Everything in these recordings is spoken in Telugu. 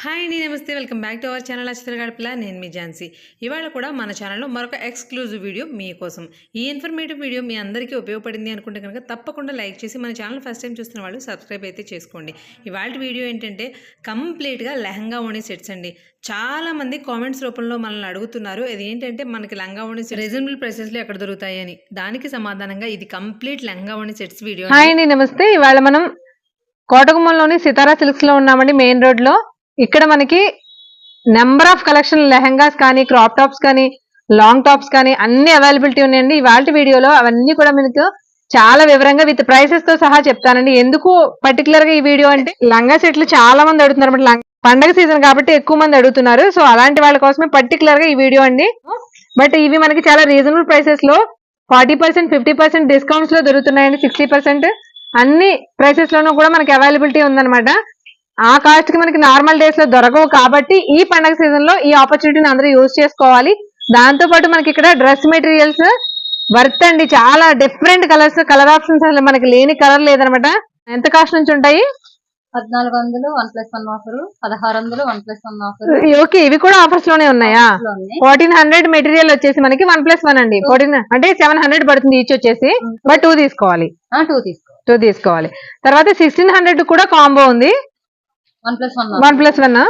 హాయ్ అండి, నమస్తే. Welcome back to our channel Akshara Gadapala. నేను మీ ఝాన్సీ. ఇవాళ కూడా మన ఛానల్లో మరొక ఎక్స్క్లూజివ్ వీడియో మీకోసం. ఈ ఇన్ఫర్మేటివ్ వీడియో మీ అందరికీ ఉపయోగపడింది అనుకుంటే కనుక తప్పకుండా లైక్ చేసి మన ఛానల్ ఫస్ట్ టైం చూస్తున్న వాళ్ళు సబ్స్క్రైబ్ అయితే చేసుకోండి. ఇవాళ వీడియో ఏంటంటే కంప్లీట్గా లెహంగా ఓణి సెట్స్ అండి. చాలా మంది కామెంట్స్ రూపంలో మనల్ని అడుగుతున్నారు, ఇది ఏంటంటే మనకి లంగా ఓణి రీజనబుల్ ప్రైసెస్లో ఎక్కడ దొరుకుతాయి అని. దానికి సమాధానంగా ఇది కంప్లీట్ లెహంగా ఓణి సెట్స్ వీడియో. హాయ్ అండి, నమస్తే. ఇవాళ మనం కోటగుమ్మంలోని సితారా సిల్క్స్ లో ఉన్నామండి, మెయిన్ రోడ్ లో. ఇక్కడ మనకి నెంబర్ ఆఫ్ కలెక్షన్ లెహంగాస్ కానీ, క్రాప్ టాప్స్ కానీ, లాంగ్ టాప్స్ కానీ అన్ని అవైలబిలిటీ ఉన్నాయండి. ఇవాళ వీడియోలో అవన్నీ కూడా మీకు చాలా వివరంగా విత్ ప్రైసెస్ తో సహా చెప్తానండి. ఎందుకు పర్టికులర్ గా ఈ వీడియో అంటే లంగా సెట్లు చాలా మంది అడుగుతున్నారు, పండగ సీజన్ కాబట్టి ఎక్కువ మంది అడుగుతున్నారు. సో అలాంటి వాళ్ళ కోసమే పర్టికులర్ గా ఈ వీడియో అండి. బట్ ఇవి మనకి చాలా రీజనబుల్ ప్రైసెస్ లో 40%, 50% డిస్కౌంట్స్ లో దొరుకుతున్నాయండి. 60% అన్ని ప్రైసెస్ లోనూ కూడా మనకి అవైలబిలిటీ ఉందన్నమాట. ఆ కాస్ట్ కి మనకి నార్మల్ డేస్ లో దొరకవు కాబట్టి ఈ పండగ సీజన్ లో ఈ ఆపర్చునిటీని అందరూ యూజ్ చేసుకోవాలి. దాంతో పాటు మనకి ఇక్కడ డ్రెస్ మెటీరియల్స్ వర్త్ అండి, చాలా డిఫరెంట్ కలర్స్, కలర్ ఆప్షన్స్ అసలు మనకి లేని కలర్ లేదనమాట. ఎంత కాస్ట్ నుంచి ఉంటాయి? 1400 1+1 ఆఫర్, 1600 1+1 ఆఫర్. ఓకే, ఇవి కూడా ఆఫర్స్ లోనే ఉన్నాయా? 1400 మెటీరియల్ వచ్చేసి మనకి 1+1 అండి. 14 అంటే 700 పడుతుంది ఈచ్ వచ్చేసి. బట్ 2 తీసుకోవాలి. 2 తీసుకోవాలి. తర్వాత 1600 కూడా కాంబో ఉంది. 1+1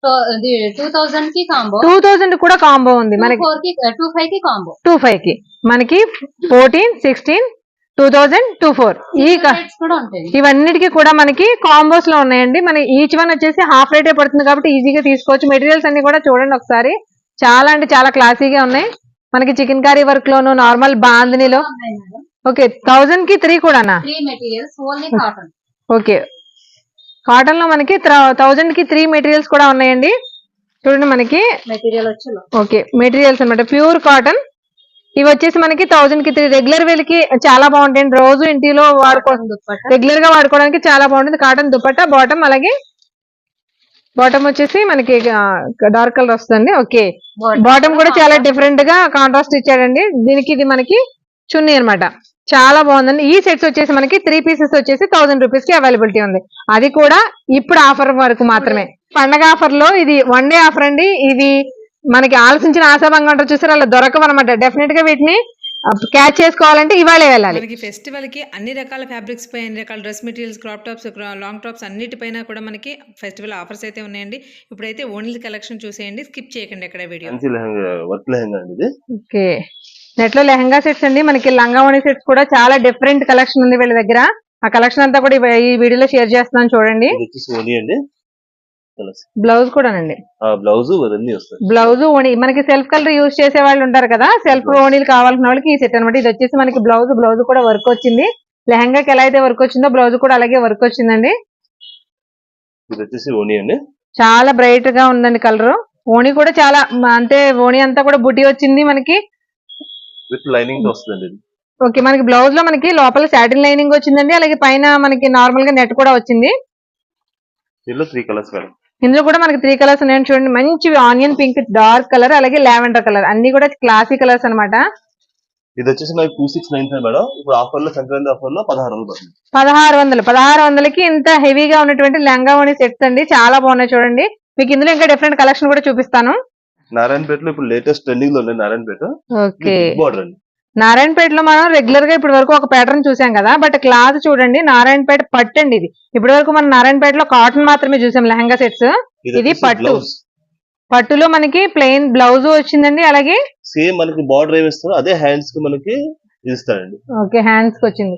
2000 కి కాంబో, 2000 కూడా కాంబో ఉంది మనకి. 25 కి కాంబో, 25 కి మనకి 14, 16, 2000, 24 ఈ ఇవన్నిటికీ కూడా మనకి కాంబోస్ లో ఉన్నాయండి. మన ఈచ్ వన్ వచ్చేసి హాఫ్ రేటే పడుతుంది కాబట్టి ఈజీగా తీసుకోవచ్చు. మెటీరియల్స్ అన్ని కూడా చూడండి ఒకసారి, చాలా అంటే చాలా క్లాసీగా ఉన్నాయి. మనకి చికెన్ కర్రీ వర్క్ లోను, నార్మల్ బాందినిలో. ఓకే, 1000 కి 3 కూడానా? ఓకే, కాటన్ లో మనకి 1000 కి 3 మెటీరియల్స్ కూడా ఉన్నాయండి. చూడండి మనకి మెటీరియల్ ఓకే, మెటీరియల్స్ అనమాట, ప్యూర్ కాటన్. ఇవి వచ్చేసి మనకి 1000 కి 3 రెగ్యులర్ వేల్ కి చాలా బాగుంటాయండి. రోజు ఇంటిలో రెగ్యులర్ గా వాడుకోవడానికి చాలా బాగుంటుంది. కాటన్ దుపట్టా, బాటమ్, అలాగే బాటమ్ వచ్చేసి మనకి డార్క్ కలర్ వస్తుంది. ఓకే, బాటమ్ కూడా చాలా డిఫరెంట్ గా కాంట్రాస్ట్ ఇచ్చాడండి. దీనికి ఇది మనకి చున్నీ అనమాట, చాలా బాగుందండి. ఈ సెట్స్ వచ్చేసి మనకి 3 పీసెస్ వచ్చేసి 1000 రూపీస్ కి అవైలబిలిటీ ఉంది. అది కూడా ఇప్పుడు ఆఫర్ వరకు మాత్రమే, పండగ ఆఫర్ లో. ఇది 1 డే ఆఫర్ అండి. ఇది మనకి ఆలోచించిన ఆశాభంగా ఉంటారు చూసారు, అలా దొరకవు అనమాట. డెఫినెట్ గా వీటిని క్యాచ్ చేసుకోవాలంటే ఇవాళే వెళ్ళాలి. మనకి ఫెస్టివల్ కి అన్ని రకాల ఫ్యాబ్రిక్స్ పై, అన్ని రకాల dress materials, crop tops, long tops అన్నిటిపైన కూడా మనకి ఫెస్టివల్ ఆఫర్స్ అయితే ఉన్నాయండి. ఇప్పుడైతే ఓన్లీ కలెక్షన్ చూసేయండి, స్కిప్ చేయకండి ఎక్కడ వీడియో. ఓకే, నెట్ లో లెహంగా సెట్స్ అండి. మనకి లంగా ఓణి సెట్స్ కూడా చాలా డిఫరెంట్ కలెక్షన్ ఉంది వీళ్ళ దగ్గర. ఆ కలెక్షన్ అంతా కూడా ఈ వీడియోలో షేర్ చేస్తున్నాను చూడండి. బ్లౌజ్ కూడానండి, బ్లౌజ్ ఓణి మనకి సెల్ఫ్ కలర్ యూజ్ చేసే వాళ్ళు ఉంటారు కదా, సెల్ఫ్ ఓణీలు కావాల్సిన వాళ్ళకి ఈ సెట్ అనమాట. ఇది వచ్చేసి మనకి బ్లౌజ్ కూడా వర్క్ వచ్చింది. లెహంగాకి ఎలా అయితే వర్క్ వచ్చిందో బ్లౌజ్ కూడా అలాగే వర్క్ వచ్చిందండి. చాలా బ్రైట్ గా ఉందండి కలర్. ఓణి కూడా చాలా, అంటే ఓణి అంతా కూడా బుట్టి వచ్చింది మనకి. ఓకే, మనకి బ్లౌజ్ లో మనకి లోపల సాటిన్ లైనింగ్ వచ్చిందండి, అలాగే పైన మనకి నార్మల్ గా నెట్ కూడా వచ్చింది. ఇందులో కూడా మనకి 3 కలర్స్ ఉన్నాయండి. చూడండి, మంచి ఆనియన్ పింక్, డార్క్ కలర్, అలాగే లావెండర్ కలర్, అన్ని కూడా క్లాసీ కలర్స్ అనమాట. ఇది వచ్చేసి మనకి 2695 మేడం. ఇప్పుడు ఆఫర్ లో సంక్రాంతి ఆఫర్ లో 1600 1600కి ఇంత హెవీగా ఉన్నటువంటి లంగా ఓణి సెట్స్ అండి, చాలా బాగున్నాయి చూడండి. మీకు ఇందులో ఇంకా డిఫరెంట్ కలెక్షన్ కూడా చూపిస్తాను. నారాయణపేటలో ఇప్పుడు లేటెస్ట్ ట్రెండింగ్ లో ఉంది నారాయణపేట. ఓకే, బోర్డర్ అండి. నారాయణపేటలో మనం రెగ్యులర్ గా ఇప్పటి వరకు ఒక ప్యాటర్న్ చూసాం కదా, బట్ క్లాత్ చూడండి, నారాయణపేట పట్టు అండి. ఇది ఇప్పటి వరకు మనం నారాయణపేటలో కాటన్ మాత్రమే చూసాం లెహంగా సెట్స్. ఇది పట్టు, పట్టులో మనకి ప్లెయిన్ బ్లౌజ్ వచ్చిందండి, అలాగే సేమ్ మనకి బార్డర్ ఏమిస్తారో అదే హ్యాండ్స్ కి మనకి ఇస్తారండి. ఓకే, హ్యాండ్స్ కి వచ్చింది.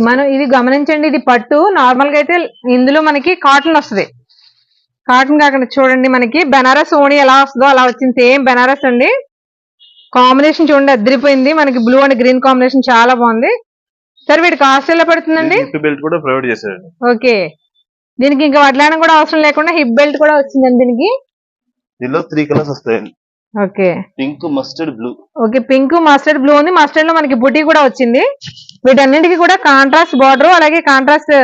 మనం ఇది గమనించండి, ఇది పట్టు. నార్మల్ గా అయితే ఇందులో మనకి కాటన్ వస్తుంది. కాటన్ కాకుండా చూడండి మనకి బెనారస్ ఓణి ఎలా వస్తుందో అలా వచ్చింది. సేమ్ బెనారస్ అండి. కాంబినేషన్ చూడండి, అదిరిపోయింది. మనకి బ్లూ అండ్ గ్రీన్ కాంబినేషన్ చాలా బాగుంది. సార్ వీటి కాస్ట్ ఎలా పడుతుందండి? హిప్ బెల్ట్ కూడా ప్రొవైడ్ చేశారండి. ఓకే, దీనికి ఇంకా వడ్లానం కూడా అవసరం లేకుండా హిప్ బెల్ట్ కూడా వచ్చిందండి దీనికి. దీనిలో 3 కలర్స్ వస్తాయండి. Okay, pink, mustard, blue. Okay, pink, mustard, blue ఉంది. మస్టర్డ్ లో మనకి బుటీ కూడా వచ్చింది. వీటన్నిటికీ కూడా కాంట్రాస్ట్ బార్డర్, అలాగే కాంట్రాస్ట్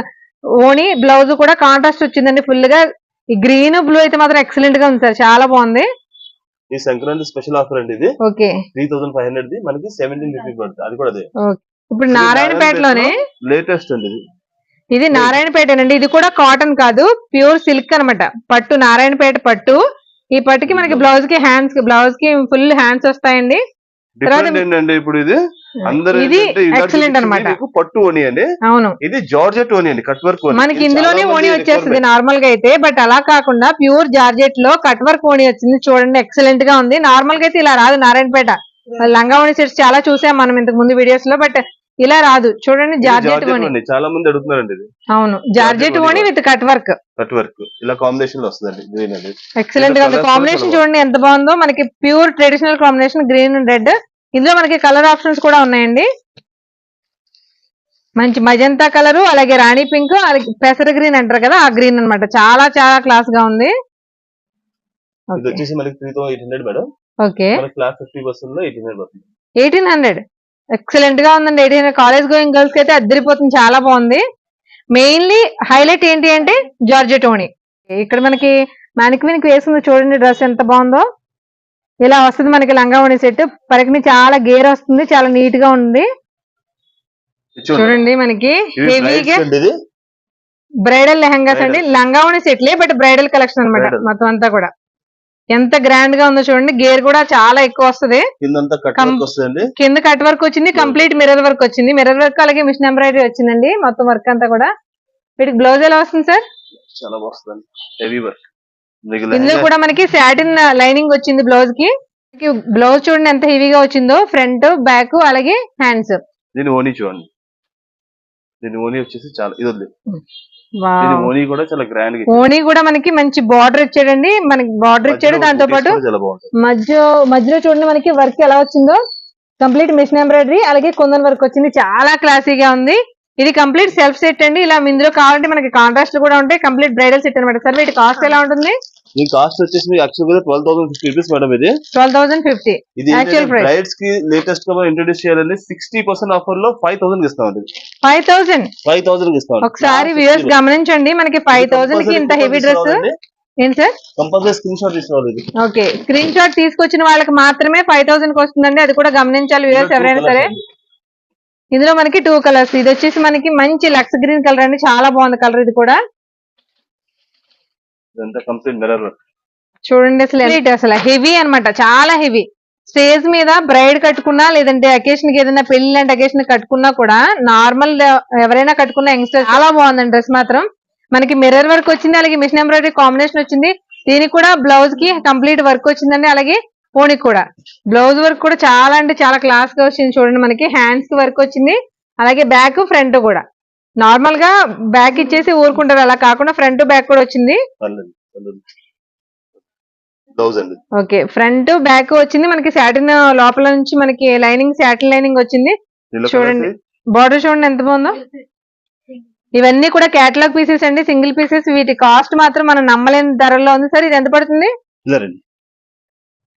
ఓణి, బ్లౌజ్ కూడా కాంట్రాస్ట్ వచ్చిందండి ఫుల్ గా. ఈ గ్రీన్, బ్లూ అయితే మాత్రం ఎక్సలెంట్ గా ఉంది సార్, చాలా బాగుంది. ఈ సంక్రాంతి స్పెషల్ ఆఫర్ అండి ఇది. ఓకే, 3500 ది మనకి 1750 పడుతుంది. అది కూడా అదే. ఇప్పుడు నారాయణపేటలోనే లేటెస్ట్ అండి ఇది. ఇది నారాయణపేటేనండి. ఇది కూడా కాటన్ కాదు, ప్యూర్ సిల్క్ అన్నమాట. పట్టు, నారాయణపేట పట్టు. ఈ పట్టుకి మనకి బ్లౌజ్ కి ఫుల్ హ్యాండ్స్ వస్తాయండి. డిఫరెంట్ ఏంటంటే ఇప్పుడు ఇది అందరూ ఇది ఏంటంటే ఇలా excellent చూపించింది అన్నమాట. మీకు పట్టు ఓని అండి. అవును, ఇది జార్జెట్ ఓని అండి, కట్ వర్క్ ఓని. మనకి ఇది ఇందులోనే చాలా ఓణి మంది వచ్చేస్తుంది requirement. నార్మల్ గా అయితే. బట్ అలా కాకుండా ప్యూర్ జార్జెట్ లో కట్ వర్క్ ఓణి వచ్చింది. చూడండి ఎక్సలెంట్ గా ఉంది. నార్మల్ గా అయితే ఇలా రాదు నారాయణపేట. లంగా ఓణి సెట్స్ చాలా చూసాం మనం ఇంతకు ముందు వీడియోస్ లో, బట్ ఇలా రాదు. చూడండి ఇది జార్జెట్ జార్జెట్ ఓణి. ఓని చాలా మంది అడుగుతున్నారండి. ఇది అవును, జార్జెట్ ఓణి ఓణి with cut work. Cut work ఇలా కాంబినేషన్ లో వస్తుందండి. గ్రీన్ అండి, ఎక్సలెంట్ గా ఉంది. colours కూడా కాంబినేషన్ చాలా చూడండి ఎంత బాగుందో. మనకి pure traditional combination green and red. ఇందులో మనకి కలర్ ఆప్షన్స్ కూడా ఉన్నాయండి. మంచి మజంతా కలర్, అలాగే రాణి పింక్, అలాగే పెసర గ్రీన్ అంటారు కదా, ఆ గ్రీన్ అన్నమాట. చాలా చాలా క్లాస్ గా ఉంది. ఇది వచ్చేసి మనకి 3800 మేడం. ఓకే, మన క్లాస్ 50% లో 1800 పడుతుంది. 1800 ఎక్సలెంట్ గా ఉందండి. 1800 కాలేజ్ గోయింగ్ గర్ల్స్ కి అయితే అద్దరిపోతుంది, చాలా బాగుంది. మెయిన్లీ హైలైట్ ఏంటి అంటే జార్జెట్ ఓణి. ఇక్కడ మనకి మ్యానిక్విన్ కి వేసింది చూడండి, డ్రెస్ ఎంత బాగుందో. ఇలా వస్తుంది మనకి లంగా ఓణి సెట్. పరికిని చాలా గేర్ వస్తుంది, చాలా నీట్ గా ఉంది. ఇది చూడండి. చూడండి మనకి ఇవి హెవీగా brides అండి ఇది. బ్రైడల్ లెహంగాస్ అండి. లంగా ఓణి సెట్లే బట్ బ్రైడల్ కలెక్షన్ అన్నమాట. Bridal. మొత్తం అంతా కూడా ఎంత గ్రాండ్ గా ఉందో చూడండి. గేర్ కూడా చాలా ఎక్కువ వస్తుంది. కిందంతా కట్ వర్క్ వస్తుందండి. కింద కట్ వర్క్ వచ్చింది, కంప్లీట్ మిర్రర్ వర్క్ వచ్చింది. మిర్రర్ వర్క్ అలాగే మిషన్ ఎంబ్రాయిడరీ వచ్చిందండి. మొత్తం వర్క్ అంతా కూడా. వీటికి బ్లౌజ్ ఎలా వస్తుంది సార్? చాలా బాగుంది, హెవీ వర్క్. ఇందులో కూడా మనకి సాటిన్ లైనింగ్ వచ్చింది బ్లౌజ్ కి. బ్లౌజ్ చూడండి ఎంత హెవీగా వచ్చిందో, ఫ్రంట్ బ్యాక్ అలాగే హ్యాండ్స్. దీని ఓని చూడండి. దీని ఓని వచ్చేసి చాలా ఇది ఉంది. దీని ఓని కూడా చాలా గ్రాండ్ గా ఓణి కూడా మనకి మంచి బార్డర్ ఇచ్చాడండి. మనకి బార్డర్ ఇచ్చాడు, దాంతో పాటు చాలా బాగుంటుంది. మధ్యలో చూడండి మనకి వర్క్ ఎలా వచ్చిందో. కంప్లీట్ మిషన్ ఎంబ్రాయిడరీ అలాగే కుందన్ వర్క్ వచ్చింది. చాలా క్లాసీగా ఉంది. ఇది కంప్లీట్ సెల్ఫ్ సెట్ అండి. ఇలా ఇందులో కావాలంటే మనకి కాంట్రాస్ట్ కూడా ఉంటాయి. కంప్లీట్ బ్రైడల్ సెట్ అనమాట. సార్ వీటి కాస్ట్ ఎలా ఉంటుంది? ఈ కాస్ట్ వచ్చేసి మీకు యాక్చువల్ గా 12,050 రూపీస్ మేడం. ఇది 12,050 ఇది యాక్చువల్ ప్రైస్. బ్రైడ్స్ కి లేటెస్ట్ గా ఇంట్రొడ్యూస్ చేయాలండి. 60% ఆఫర్ లో 5,000 ఇస్తామండి. 5,000 ఇస్తాం. ఒకసారి వ్యూవర్స్ గమనించండి, మనకి 5,000 కి ఇంత హెవీ డ్రెస్ ఏంటి సార్? కంపల్సరీ స్క్రీన్ షాట్ తీసుకోవాలి. ఇది ఓకే, స్క్రీన్ షాట్ తీసుకొచ్చిన వాళ్ళకి మాత్రమే 5,000 కి వస్తుందండి. అది కూడా గమనించాలి వ్యూవర్స్ ఎవరైనా సరే. ఇందులో మనకి 2 కలర్స్. ఇది వచ్చేసి మనకి మంచి లక్స్ గ్రీన్ కలర్ అండి, చాలా బాగుంది కలర్. ఇది కూడా ఇదంతా కంప్లీట్ మిర్రర్ వర్క్. చూడండి అసలు హెవీ అన్నమాట, చాలా హెవీ. స్టేజ్ మీద బ్రైడ్ కట్టుకున్నా, లేదంటే అకేషన్ కి ఏదైనా పెళ్లి లాంటి అకేషన్ కట్టుకున్నా కూడా, నార్మల్ ఎవరైనా కట్టుకున్న యంగ్స్టర్ చాలా బాగుందండి డ్రెస్ మాత్రం. మనకి మిర్రర్ వర్క్ వచ్చింది, అలాగే మిషన్ ఎంబ్రాయిడరీ కాంబినేషన్ వచ్చింది. దీనికి కూడా బ్లౌజ్ కి కంప్లీట్ వర్క్ వచ్చిందండి. అలాగే ఓనికి కూడా బ్లౌజ్ వర్క్ కూడా చాలా అంటే చాలా క్లాస్ గా వచ్చింది. చూడండి మనకి హ్యాండ్స్ కి వర్క్ వచ్చింది, అలాగే బ్యాక్ ఫ్రంట్ కూడా. నార్మల్ గా బ్యాక్ ఇచ్చేసి ఊరుకుంటారు, అలా కాకుండా ఫ్రంట్ బ్యాక్ కూడా వచ్చింది. బ్లౌజ్ అండి. ఓకే, ఫ్రంట్ బ్యాక్ వచ్చింది. మనకి సాటిన్ లోపల నుంచి మనకి లైనింగ్, సాటిన్ లైనింగ్ వచ్చింది. చూడండి బార్డర్ చూడండి ఎంత బాగుందో. ఇవన్నీ కూడా కేటలాగ్ పీసెస్ అండి, సింగిల్ పీసెస్. వీటి కాస్ట్ మాత్రం మనం నమ్మలేని ధరల్లో ఉంది. సార్ ఇది ఎంత పడుతుంది?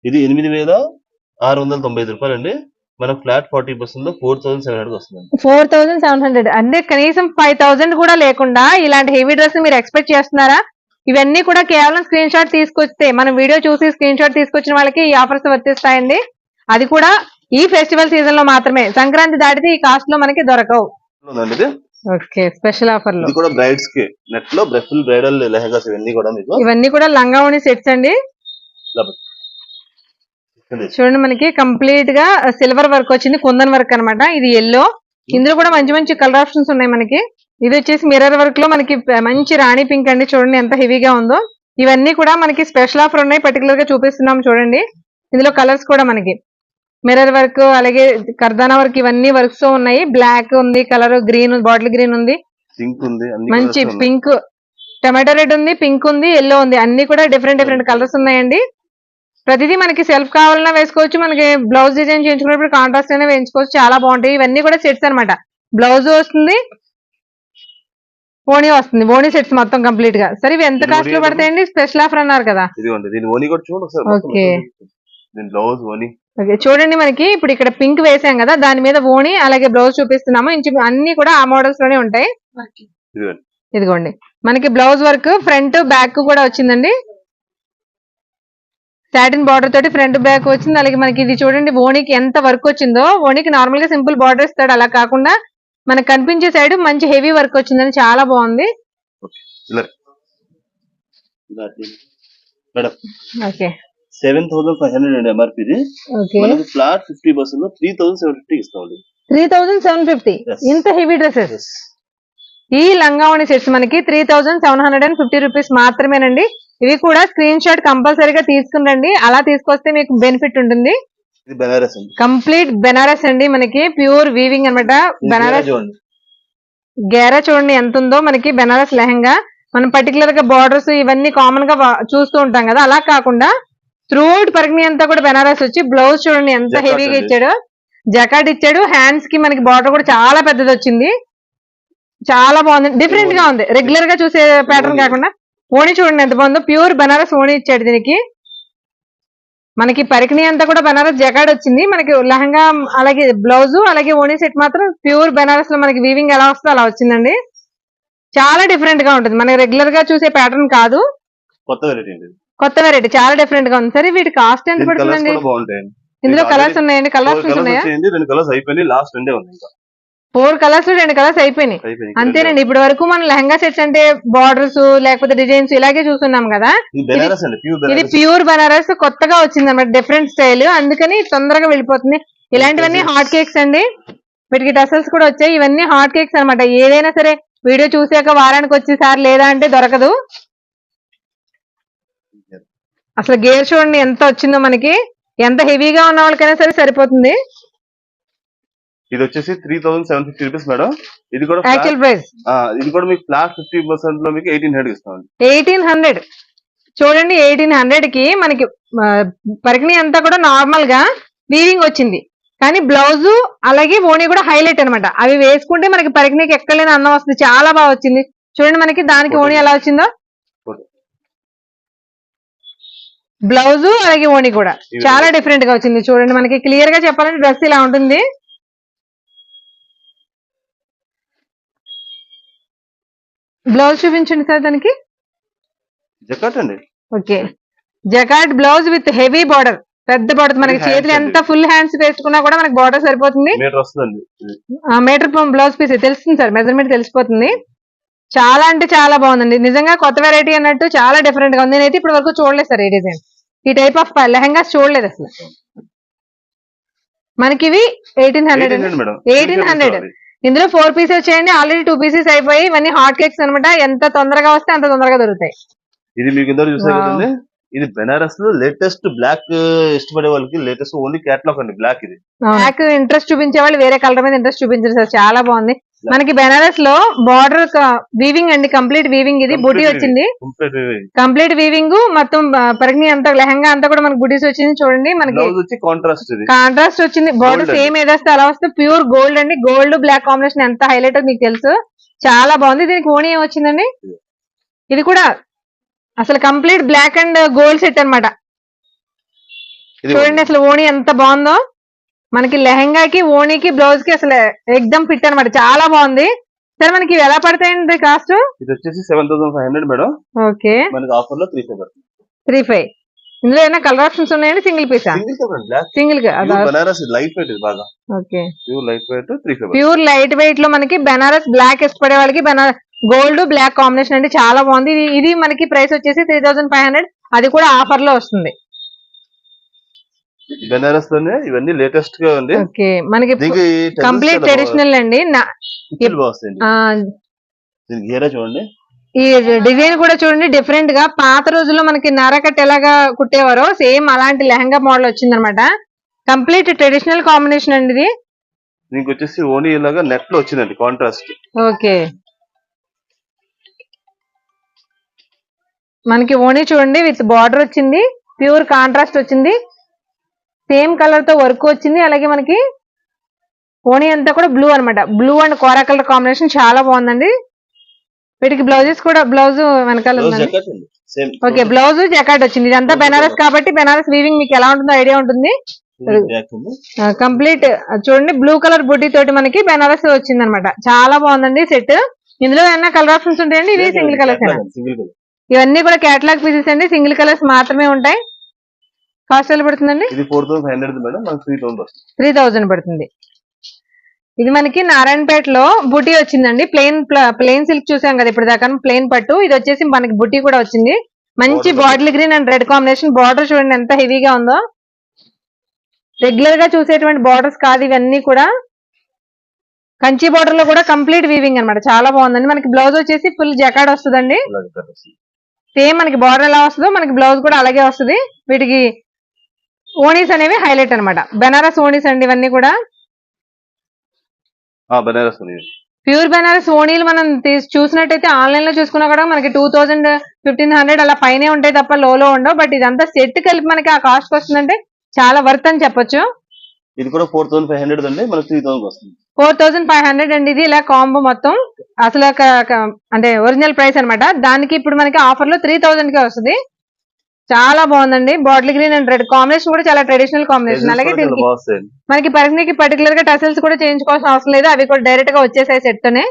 ఇది 8,695 రూపాయలు అండి. మన ఫ్లాట్ 40% లో 4,700 వస్తుంది. 4,700 అంటే కనీసం 5,000 కూడా లేకుండా ఇలాంటి హెవీ డ్రెస్ మీరు ఎక్స్పెక్ట్ చేస్తున్నారా? ఇవన్నీ కూడా కేవలం స్క్రీన్ షాట్ తీసుకొస్తే, మనం వీడియో చూసి స్క్రీన్ షాట్ తీసుకొచ్చిన వాళ్ళకి ఈ ఆఫర్స్ వర్తిస్తాయండి. అది కూడా ఈ ఫెస్టివల్ సీజన్ లో మాత్రమే. సంక్రాంతి దాటితే ఈ కాస్ట్ లో మనకి దొరకవు. ఓకే, స్పెషల్ ఆఫర్ లో ఇది కూడా బ్రైడ్స్ కి నెట్ లో ఫుల్ బ్రైడల్ లెహంగాస్ ఇవన్నీ కూడా లంగా ఓణి సెట్స్ అండి. చూడండి మనకి కంప్లీట్ గా సిల్వర్ వర్క్ వచ్చింది, కుందన్ వర్క్ అన్నమాట. ఇది ఎల్లో. ఇందులో కూడా మంచి మంచి కలర్ ఆప్షన్స్ ఉన్నాయి మనకి. ఇది వచ్చేసి మిర్రర్ వర్క్ లో మనకి మంచి రాణి పింక్ అండి. చూడండి ఎంత హెవీగా ఉందో. ఇవన్నీ కూడా మనకి స్పెషల్ ఆఫర్ ఉన్నాయి, పర్టికులర్ గా చూపిస్తున్నాం చూడండి. ఇందులో కలర్స్ కూడా మనకి మిర్రర్ వర్క్, అలాగే కర్దానా వర్క్, ఇవన్నీ వర్క్స్ తో ఉన్నాయి. బ్లాక్ ఉంది, కలర్ గ్రీన్, బాటిల్ గ్రీన్ ఉంది, మంచి పింక్, టమాటో రెడ్ ఉంది, పింక్ ఉంది, ఎల్లో ఉంది. అన్ని కూడా డిఫరెంట్ డిఫరెంట్ కలర్స్ ఉన్నాయండి. ప్రతిదీ మనకి సెల్ఫ్ కావాలన్నా వేసుకోవచ్చు, మనకి బ్లౌజ్ డిజైన్ చేయించుకున్నప్పుడు కాంట్రాస్ట్ అయినా వేయించుకోవచ్చు. చాలా బాగుంటాయి. ఇవన్నీ కూడా సెట్స్ అన్నమాట. బ్లౌజ్ వస్తుంది, ఓణి వస్తుంది. ఓణి సెట్స్ మొత్తం కంప్లీట్ గా. సరే ఇవి ఎంత కాస్ట్ లో పడతాయండి? స్పెషల్ ఆఫర్ అన్నారు కదా. ఓకే, చూడండి మనకి ఇప్పుడు ఇక్కడ పింక్ వేసాం కదా, దాని మీద ఓణి అలాగే బ్లౌజ్ చూపిస్తున్నాము. అన్ని కూడా ఆ మోడల్స్ లోనే ఉంటాయి. ఇదిగోండి మనకి బ్లౌజ్ వర్క్ ఫ్రంట్ బ్యాక్ కూడా వచ్చిందండి. సాటిన్ బార్డర్ తోటి ఫ్రంట్ బ్యాక్ వచ్చింది. అలాగే మనకి ఇది చూడండి ఓణికి ఎంత వర్క్ వచ్చిందో. ఓణికి నార్మల్ గా సింపుల్ బార్డర్ ఇస్తాడు, అలా కాకుండా మనకు కనిపించే సైడ్ మంచి హెవీ వర్క్ వచ్చిందండి, చాలా బాగుంది. ఇలా మేడం ఓకే 7,500 అండి ఎంఆర్పి. ఇది ఓకే మనకి ఫ్లాట్ 50% లో 3,750 ఇస్తామండి. 3,750 Yes. ఇంత హెవీ డ్రెస్సెస్. Yes. ఈ లంగావణి సెట్స్ మనకి 3,750 రూపీస్ మాత్రమేనండి. ఇవి కూడా స్క్రీన్ షాట్ కంపల్సరీగా తీసుకురండి, అలా తీసుకొస్తే మీకు బెనిఫిట్ ఉంటుంది. ఇది బెనారస్ అండి. కంప్లీట్ బెనారస్ అండి, మనకి ప్యూర్ వీవింగ్ అన్నమాట. ఇది బెనారస్ చూడండి. గేరా చూడండి ఎంత ఉందో. మనకి బెనారస్ లెహంగా మనం పర్టికులర్ గా బార్డర్స్ ఇవన్నీ కామన్ గా చూస్తూ ఉంటాం కదా, అలా కాకుండా త్రూట్ పరిజ్ఞ అంతా కూడా బెనారస్ వచ్చి బ్లౌజ్ చూడండి ఎంత జకార్డ్ హెవీగా అండి. ఇచ్చాడు. జకాట్ ఇచ్చాడు, హ్యాండ్స్ కి మనకి బార్డర్ కూడా చాలా పెద్దది వచ్చింది, చాలా బాగుంది, డిఫరెంట్ గా ఉంది. రెగ్యులర్ గా చూసే ప్యాటర్న్ కాకుండా ఓణి చూడండి ఎంత బాగుందో. ప్యూర్ బెనారస్ ఓణి ఇచ్చాడు దీనికి. మనకి పరికిణి అంతా కూడా బెనారస్ జకాడ్ వచ్చింది. మనకి లెహంగా అలాగే బ్లౌజ్ అలాగే ఓణి సెట్ మాత్రం ప్యూర్ బెనారస్ లో మనకి వీవింగ్ ఎలా వస్తుందో అలా వచ్చిందండి. చాలా డిఫరెంట్ గా ఉంటుంది, మనకి రెగ్యులర్ గా చూసే ప్యాటర్న్ కాదు, కొత్త వెరైటీ అండి. కొత్త వెరైటీ, చాలా డిఫరెంట్ గా ఉంది. సరే వీటి కాస్ట్ ఎంత దీని కలర్స్ పడుతుందండి? కూడా బాగుంటాయండి. ఇందులో మీకు కలర్స్ already ఉన్నాయండి, కలర్స్ 4 colours ఉన్నాయా? వచ్చాయండి. 2 కలర్స్ అయిపోయినాయి, లాస్ట్ 2 ఉంది ఇంకా 4 కలర్స్ 2 కలర్స్ అయిపోయినాయి. అయిపోయినాయి. అంతేనండి. ఇప్పటి వరకు మనం లెహంగా సెట్స్ అంటే బార్డర్స్ లేకపోతే డిజైన్స్ ఇలాగే చూస్తున్నాం కదా. ఇది బెనారస్ అండి, ప్యూర్ ఇది బెనారస్. ప్యూర్ బనారస్ కొత్తగా వచ్చింది అన్నమాట, డిఫరెంట్ స్టైల్, అందుకని తొందరగా వెళ్ళిపోతుంది. ఇలాంటివన్నీ హాట్ కేక్స్ అండి, వీటికి టసల్స్ కూడా వచ్చాయి. ఇవన్నీ హాట్ కేక్స్ అన్నమాట. ఏదైనా సరే వీడియో చూసాక వారానికి వచ్చేసారి లేదా అంటే దొరకదు. అసలు గేర్ చూడండి ఎంత వచ్చిందో, మనకి ఎంత హెవీగా ఉన్న వాళ్ళకైనా సరే సరిపోతుంది. ఇది వచ్చేసి 3,750 రూపీస్ మేడం. ఇది కూడా యాక్చువల్ ప్రైస్ ఇది కూడా మీకు ఫ్లాట్ 50% లో మీకు 1,800 ఇస్తామండి. 1,800 చూడండి. 1,800 కి మనకి పరికిణి అంతా కూడా నార్మల్ గా వీవింగ్ వచ్చింది, కానీ బ్లౌజ్ అలాగే ఓణి కూడా హైలైట్ అన్నమాట. అవి వేసుకుంటే మనకి పరికిణికి ఎక్కడలేని అందం వస్తుంది, చాలా బాగా వచ్చింది. చూడండి మనకి దానికి ఓణి ఎలా వచ్చిందో, బ్లౌజ్ అలాగే ఓణి కూడా చాలా డిఫరెంట్ గా వచ్చింది. చూడండి మనకి క్లియర్ గా చెప్పాలంటే డ్రెస్ ఇలా ఉంటుంది. బ్లౌజ్ చూపించండి సార్ దానికి. జకాట్ అండి. Okay, జకాట్ blouse with heavy border, పెద్ద బార్డర్. మనకి Hands చేతులు అండి. ఎంత ఫుల్ హ్యాండ్స్ వేసుకున్నా కూడా మనకి బార్డర్ సరిపోతుంది. మీటర్ వస్తుందండి. మీటర్ బ్లౌజ్ పీస్ తెలుస్తుంది సార్, మెజర్మెంట్ తెలిసిపోతుంది. చాలా అంటే చాలా బాగుందండి, నిజంగా కొత్త వెరైటీ అన్నట్టు చాలా డిఫరెంట్ గా ఉంది. నేనైతే ఇప్పటి వరకు చూడలేదు సార్ ఈ డిజైన్, ఈ టైప్ ఆఫ్ లెహంగాస్ చూడలేదు అసలు. మనకి ఇవి 1,800 మేడం. 1,800. ఇందులో 4 పీసెస్ వచ్చాయండి, ఆల్రెడీ 2 పీసెస్ అయిపోయి. ఇవన్నీ హాట్ కేక్స్ అన్నమాట, ఎంత తొందరగా వస్తే అంత తొందరగా దొరుకుతాయి. ఇది మీకు ఇందరూ చూసారు Wow. కదండి. ఇది బెనారస్ లో లేటెస్ట్ బ్లాక్ ఇష్టపడే వాళ్ళకి లేటెస్ట్ ఓన్లీ క్యాటలాగ్ అండి బ్లాక్. ఇది బ్లాక్ ఇంట్రెస్ట్ చూపించే వాళ్ళు వేరే కలర్ మీద ఇంట్రెస్ట్ చూపించారు సార్, చాలా బాగుంది. మనకి బెనారస్ లో బార్డర్ వీవింగ్ అండి, కంప్లీట్ వీవింగ్. ఇది బుటీ వచ్చింది, కంప్లీట్ వీవింగ్ మొత్తం. పరిజ్ఞ అంతా లెహంగా అంతా కూడా మనకి బుటీస్ వచ్చింది. చూడండి మనకి బ్లౌజ్ వచ్చి కాంట్రాస్ట్. ఇది కాంట్రాస్ట్ వచ్చింది, బార్డర్ Gold సేమ్ ఏదొస్తే అలా వస్తే ప్యూర్ గోల్డ్ అండి. గోల్డ్ బ్లాక్ కాంబినేషన్ ఎంత హైలైట్ మీకు తెలుసు, చాలా బాగుంది. దీనికి ఓణి ఏం వచ్చిందండి? ఇది కూడా అసలు complete black and gold set అన్నమాట. చూడండి అసలు ఓణి ఎంత బాగుందో. మనకి లెహంగాకి ఓణికి బ్లౌజ్ కి అసలు ఎక్దమ్ ఫిట్ అన్నమాట, చాలా బాగుంది. సరే మనకి ఇవి ఎలా పడతాయండి కాస్ట్? ఇది వచ్చేసి 7,500 మేడం. ఓకే, మనకి ఆఫర్ లో 3,500. 3,500. ఇందులో ఏమైనా కలర్ ఆప్షన్స్ ఉన్నాయండి? సింగిల్ పీసా? Single Banaras light weight. ఇది బాగా okay, pure light weight 3,500. Pure light weight లో మనకి బెనారస్ బ్లాక్ ఇష్టపడే వాళ్ళకి బెనారస్ గోల్డ్ బ్లాక్ కాంబినేషన్ అండి, చాలా బాగుంది. ఇది మనకి ప్రైస్ వచ్చేసి 3,500, అది కూడా ఆఫర్ లో వస్తుంది. బెనారస్ లోనే ఇవన్నీ లేటెస్ట్ గా ఉంది. ఓకే, మనకి కంప్లీట్ ట్రెడిషనల్ అండి. దీనికి గేరా చూడండి. ఈ డిజైన్ కూడా చూడండి డిఫరెంట్ గా. పాత రోజుల్లో మనకి నారకట్ ఎలాగా కుట్టేవారో సేమ్ అలాంటి లెహంగా మోడల్ వచ్చింది అనమాట. కంప్లీట్ ట్రెడిషనల్ కాంబినేషన్ అండి ఇది. దీనికి వచ్చేసి ఓనీ ఇలాగా నెట్ లో వచ్చిందండి కాంట్రాస్ట్. ఓకే, మనకి ఓణి చూడండి విత్ బార్డర్ వచ్చింది, ప్యూర్ కాంట్రాస్ట్ వచ్చింది, సేమ్ కలర్ తో వర్క్ వచ్చింది. అలాగే మనకి ఓణి అంతా కూడా బ్లూ అన్నమాట, బ్లూ అండ్ కోరా కలర్ కాంబినేషన్ చాలా బాగుందండి. వీటికి బ్లౌజెస్ కూడా బ్లౌజ్ వెనకాల ఉందండి. ఓకే, బ్లౌజ్ జకాట్ వచ్చింది. ఇదంతా బెనారస్ కాబట్టి బెనారస్ వీవింగ్ మీకు ఎలా ఉంటుందో ఐడియా ఉంటుంది. కంప్లీట్ చూడండి బ్లూ కలర్ బుట్టి తోటి మనకి బెనారస్ వచ్చింది అనమాట, చాలా బాగుందండి సెట్. ఇందులో ఏమైనా కలర్ ఆప్షన్స్ ఉంటాయండి? ఇవి సింగిల్ కలర్స్. ఇవన్నీ కూడా కేటలాగ్ పీసెస్ అండి, సింగిల్ కలర్స్ మాత్రమే ఉంటాయి. కాస్ట్ ఎలా పడుతుందండి? ఇది 4,500 మేడం. 3,000 3,000 పడుతుంది. ఇది మనకి నారాయణపేటలో బుటీ వచ్చిందండి. ప్లెయిన్ సిల్క్ చూసాం కదా ఇప్పుడు దాకా, ప్లెయిన్ పట్టు. ఇది వచ్చేసి మనకి బుటీ కూడా వచ్చింది. మంచి bottle green and red combination. Border చూడండి ఎంత హెవీగా ఉందో. రెగ్యులర్ గా చూసేటువంటి బార్డర్స్ కాదు ఇవన్నీ కూడా. కంచి బార్డర్ లో కూడా కంప్లీట్ వీవింగ్ అన్నమాట. చాలా బాగుందండి. మనకి బ్లౌజ్ వచ్చేసి ఫుల్ జకాడ్ వస్తుందండి. సేమ్ మనకి బార్డర్ ఎలా వస్తుందో మనకి బ్లౌజ్ కూడా అలాగే వస్తుంది. వీటికి ఓనీస్ అనేవి హైలైట్ అన్నమాట. బెనారస్ ఓనీస్ అండి ఇవన్నీ కూడా. బెనారస్ ఓనీ. ప్యూర్ బెనారస్ ఓనీలు మనం చూసినట్టయితే ఆన్లైన్ లో చూసుకున్నా కూడా మనకి 2000, 1500 అలా పైనే ఉంటాయి తప్ప లోలో ఉండవు. బట్ ఇదంతా సెట్ కలిపి మనకి ఆ కాస్ట్ వస్తుందంటే చాలా వర్త్ అని చెప్పొచ్చు. ఇది కూడా 4500 అండి, మనకి 3000 వస్తుంది. 4500 అండి ఇది. ఇలా కాంబో మొత్తం అసలు అంటే ఒరిజినల్ ప్రైస్ అన్నమాట. దానికి ఇప్పుడు మనకి ఆఫర్ లో 3000 కే వస్తుంది. చాలా బాగుందండి. Bottle green and red combination కూడా చాలా ట్రెడిషనల్ కాంబినేషన్. అలాగే దీనికి మనకి పరిధికి పర్టికులర్ గా టసల్స్ కూడా చేయించుకోవాల్సిన అవసరం లేదు. అవి కూడా డైరెక్ట్ గా వచ్చేసాయి సెట్ తోనే.